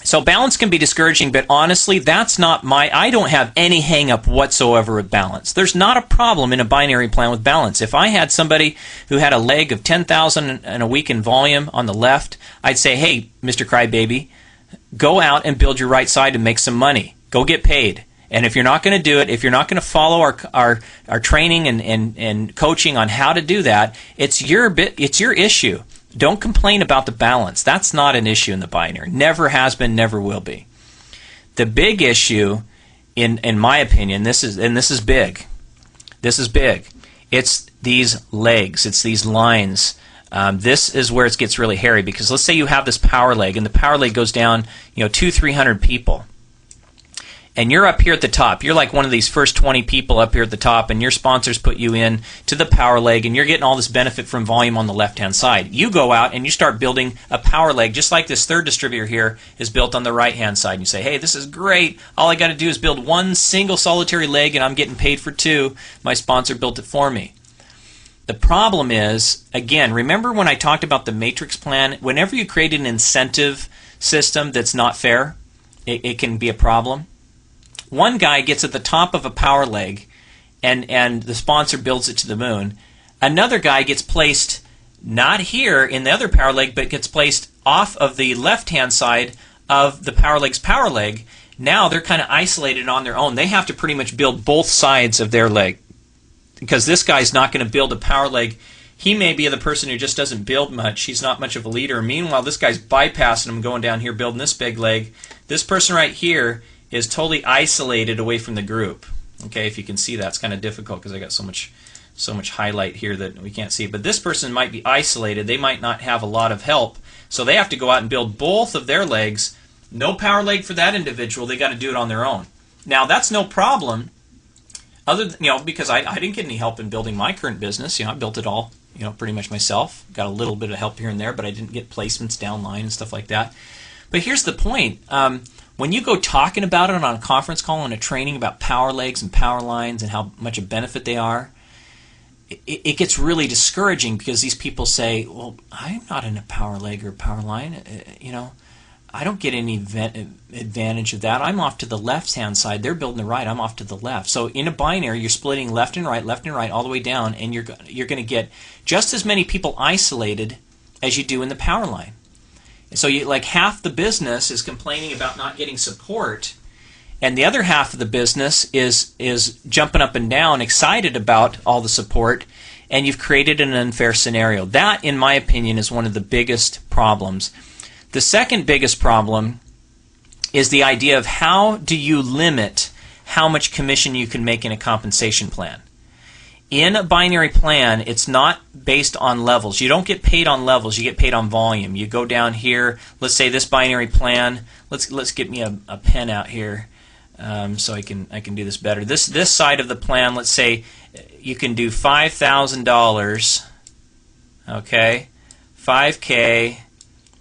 So balance can be discouraging, but honestly, that's not I don't have any hang up whatsoever with balance. There's not a problem in a binary plan with balance. If I had somebody who had a leg of 10,000 in a week in volume on the left, I'd say, hey, Mr. Crybaby, go out and build your right side and make some money. Go get paid. And if you're not going to do it, if you're not going to follow our training and coaching on how to do that, it's your issue. Don't complain about the balance. That's not an issue in the binary. Never has been, never will be. The big issue, in my opinion, this is big. This is big. It's these legs. It's these lines. This is where it gets really hairy, because let's say you have this power leg, and the power leg goes down, 200-300 people. And you're up here at the top. You're like one of these first 20 people up here at the top, and your sponsors put you in to the power leg, and you're getting all this benefit from volume on the left-hand side. You go out and you start building a power leg, just like this third distributor here is built on the right-hand side. And you say, hey, this is great. All I got to do is build one single solitary leg, and I'm getting paid for two. My sponsor built it for me. The problem is, again, remember when I talked about the matrix plan? Whenever you create an incentive system that's not fair, it can be a problem. One guy gets at the top of a power leg, and the sponsor builds it to the moon. Another guy gets placed not here in the other power leg, but gets placed off of the left-hand side of the power leg's power leg. Now they're kind of isolated on their own. They have to pretty much build both sides of their leg, because this guy's not going to build a power leg. He may be the person who just doesn't build much. He's not much of a leader. Meanwhile, this guy's bypassing him, going down here, building this big leg. This person right here is totally isolated away from the group. Okay, if you can see that, it's kind of difficult because I got so much highlight here that we can't see. But this person might be isolated. They might not have a lot of help, so they have to go out and build both of their legs. No power leg for that individual. They got to do it on their own. Now that's no problem, other than, because I didn't get any help in building my current business. I built it all, pretty much myself. Got a little bit of help here and there, but I didn't get placements downline and stuff like that. But here's the point. When you go talking about it on a conference call and a training about power legs and power lines and how much a benefit they are, it gets really discouraging, because these people say, well, I'm not in a power leg or power line. I don't get any advantage of that. I'm off to the left-hand side. They're building the right. I'm off to the left. So in a binary, you're splitting left and right, all the way down, and you're going to get just as many people isolated as you do in the power line. So like half the business is complaining about not getting support, and the other half of the business is jumping up and down, excited about all the support, and you've created an unfair scenario. That, in my opinion, is one of the biggest problems. The second biggest problem is the idea of how do you limit how much commission you can make in a compensation plan. In a binary plan, it's not based on levels. You don't get paid on levels. You get paid on volume. You go down here. Let's say this binary plan. Let's get me a pen out here so I can do this better. This side of the plan. Let's say you can do $5,000. Okay, $5K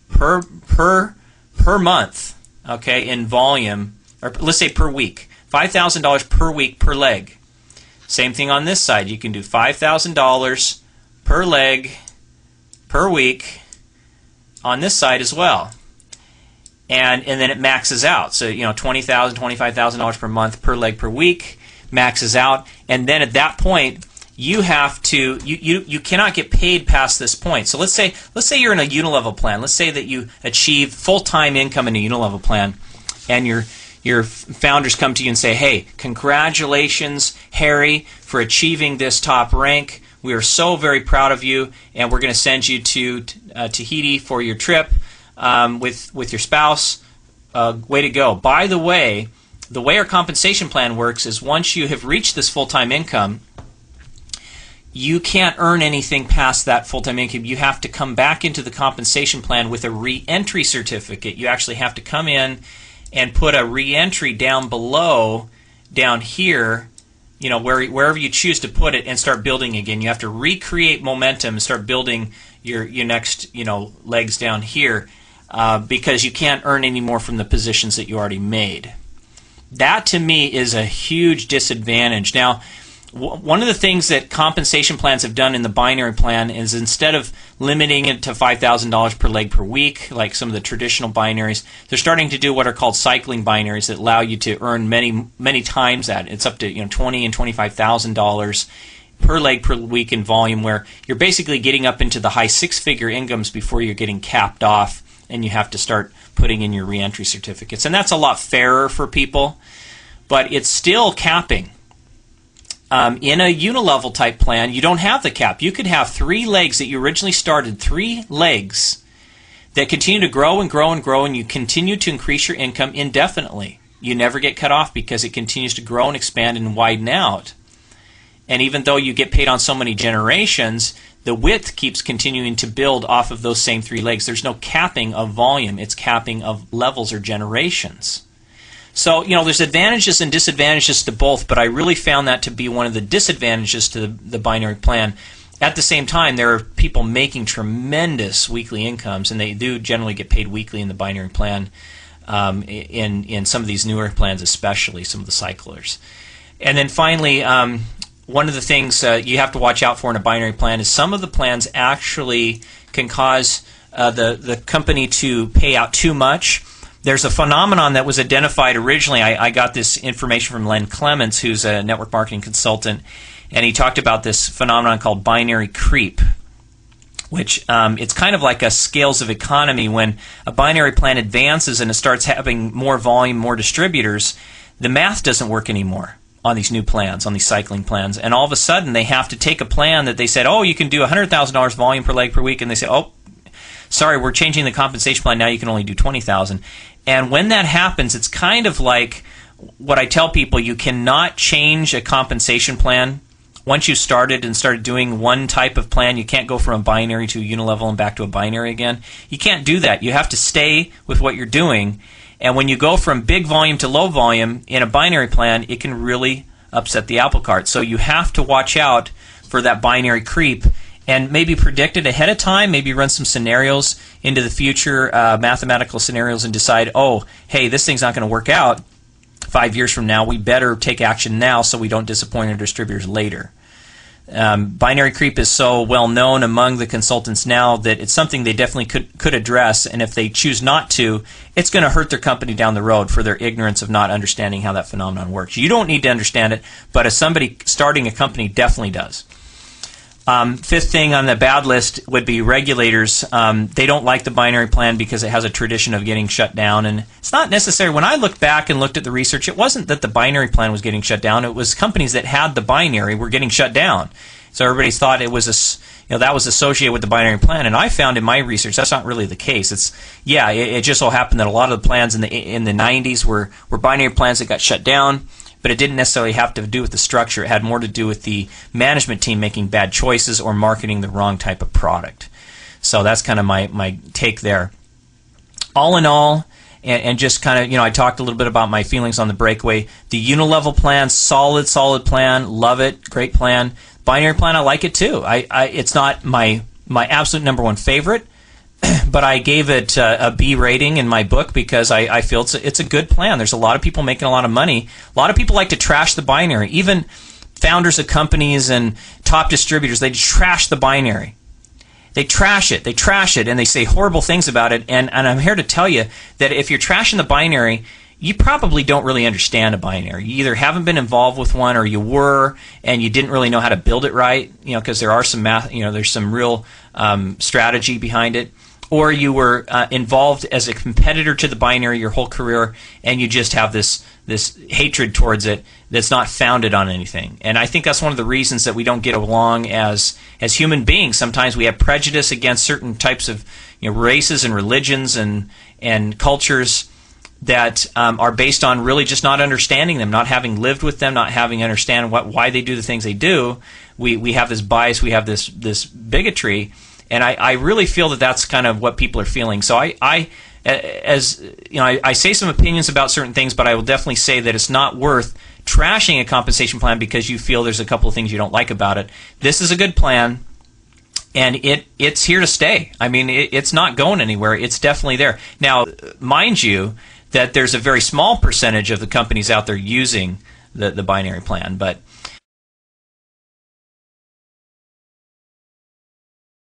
per month. Okay, in volume, or let's say per week. $5,000 per week per leg. Same thing on this side. You can do $5,000 per leg per week on this side as well. And then it maxes out. So, $20,000, $25,000 per month per leg per week maxes out. And then at that point, you have to you cannot get paid past this point. So let's say you're in a unilevel plan. Let's say that you achieve full-time income in a unilevel plan, and your founders come to you and say, hey, congratulations, Harry, for achieving this top rank. We are so very proud of you, and we're going to send you to Tahiti for your trip with your spouse. Way to go. By the way our compensation plan works is once you have reached this full-time income, you can't earn anything past that full-time income. You have to come back into the compensation plan with a re-entry certificate. You actually have to come in and put a re-entry down below, down here, wherever you choose to put it, and start building again. You have to recreate momentum and start building your next legs down here, because you can't earn any more from the positions that you already made. That to me is a huge disadvantage. Now, One of the things that compensation plans have done in the binary plan is instead of limiting it to $5,000 per leg per week, like some of the traditional binaries, they're starting to do what are called cycling binaries that allow you to earn many times that. It's up to $20,000 and $25,000 per leg per week in volume, where you're basically getting up into the high six-figure incomes before you're getting capped off and you have to start putting in your reentry certificates. And that's a lot fairer for people, but it's still capping. In a unilevel type plan, you don't have the cap. You could have 3 legs that you originally started, 3 legs that continue to grow and grow and grow, and you continue to increase your income indefinitely. You never get cut off because it continues to grow and expand and widen out. And even though you get paid on so many generations, the width keeps continuing to build off of those same 3 legs. There's no capping of volume. It's capping of levels or generations. So, there's advantages and disadvantages to both, but I really found that to be one of the disadvantages to the binary plan. At the same time, there are people making tremendous weekly incomes, and they do generally get paid weekly in the binary plan, in some of these newer plans, especially some of the cyclers. And then finally, one of the things you have to watch out for in a binary plan is some of the plans actually can cause the company to pay out too much. There's a phenomenon that was identified originally. I got this information from Len Clements, who's a network marketing consultant, and he talked about this phenomenon called binary creep, which it's kind of like a scales of economy. When a binary plan advances and it starts having more volume, more distributors, the math doesn't work anymore on these new plans, on these cycling plans, and all of a sudden they have to take a plan that they said, oh, you can do $100,000 volume per leg per week, and they say, oh, sorry, we're changing the compensation plan, now you can only do $20,000. And when that happens, it's kind of like what I tell people: you cannot change a compensation plan. Once you started doing one type of plan, you can't go from a binary to a unilevel and back to a binary again. You can't do that. You have to stay with what you're doing. And when you go from big volume to low volume in a binary plan, it can really upset the apple cart. So you have to watch out for that binary creep and maybe predict it ahead of time, maybe run some scenarios into the future, mathematical scenarios, and decide, oh, hey, this thing's not going to work out 5 years from now. We better take action now so we don't disappoint our distributors later. Binary creep is so well known among the consultants now that it's something they definitely could address, and if they choose not to, it's going to hurt their company down the road for their ignorance of not understanding how that phenomenon works. You don't need to understand it, but as somebody starting a company definitely does. Fifth thing on the bad list would be regulators. They don't like the binary plan because it has a tradition of getting shut down, and it's not necessary. When I looked back and looked at the research, it wasn't that the binary plan was getting shut down. It was companies that had the binary were getting shut down. So everybody thought it was that was associated with the binary plan, and I found in my research that's not really the case. It just so happened that a lot of the plans in the 90s were binary plans that got shut down. But it didn't necessarily have to do with the structure. It had more to do with the management team making bad choices or marketing the wrong type of product. So that's kind of my take there. All in all, and just kind of, I talked a little bit about my feelings on the breakaway. The unilevel plan, solid plan, love it, great plan. Binary plan, I like it too. It's not my absolute number one favorite, but I gave it a B rating in my book because I feel it's a good plan. There's a lot of people making a lot of money. A lot of people like to trash the binary. Even founders of companies and top distributors, they trash the binary. They trash it, and they say horrible things about it. And I'm here to tell you that if you're trashing the binary, you probably don't really understand a binary. You either haven't been involved with one, or you were, and you didn't really know how to build it right, because there are some math, there's some real strategy behind it. Or you were involved as a competitor to the binary your whole career, and you just have this hatred towards it that's not founded on anything. And I think that's one of the reasons that we don't get along as human beings. Sometimes we have prejudice against certain types of races and religions and cultures that are based on really just not understanding them, not having lived with them, not having understand why they do the things they do. We have this bias, we have this bigotry. And I really feel that that's kind of what people are feeling. So I say some opinions about certain things, but I will definitely say that it's not worth trashing a compensation plan because you feel there's a couple of things you don't like about it. This is a good plan, and it's here to stay. I mean, it's not going anywhere. It's definitely there. Now, mind you, that there's a very small percentage of the companies out there using the binary plan, but